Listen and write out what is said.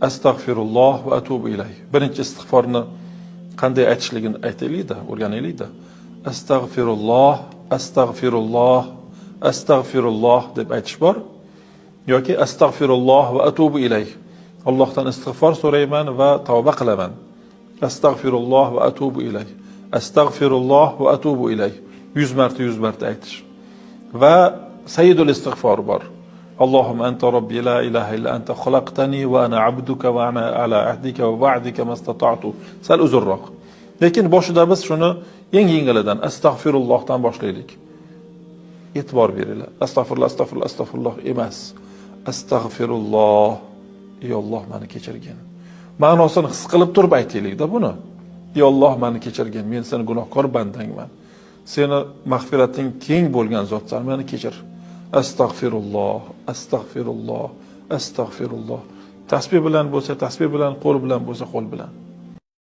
astag'firulloh va atubu ilayh. Birinchi istig'forni qanday aytishligini aytaylik-da, o'rganaylik-da. Astag'firulloh, astag'firulloh, astag'firulloh deb aytish bor yoki astag'firulloh va atubu ilayh. Allohdan istig'for so'rayman va tavba qilaman. Astag'firulloh va atubu ilayh. Astag'firulloh va atubu ilayh. 100 marta aytish. Va sayyidul istig'for bor. Allohumma anta robbi la ilaha illa anta xalaqtani va ana abduka va ana ala ahdika va va'dika mastata'tu. Sal uzunroq. Lekin boshida biz shuni yengilidan astag'firullohdan boshlaylik. E'tibor beringlar. Astag'firulloh, astag'firulloh, astag'firulloh emas. Astag'firulloh. Ey Alloh, meni kechirgin. Ma'nosini his qilib turib aytaylik-da buni. Ey Alloh, meni kechirgin. Men seni gunohkor bandangman. Seni mag'firating keng bo'lgan zotsan, meni kechir. Astag'firulloh, astag'firulloh, astag'firulloh. Tasbih bilan bo'lsa tasbih bilan, qo'l bilan bo'lsa qo'l bilan.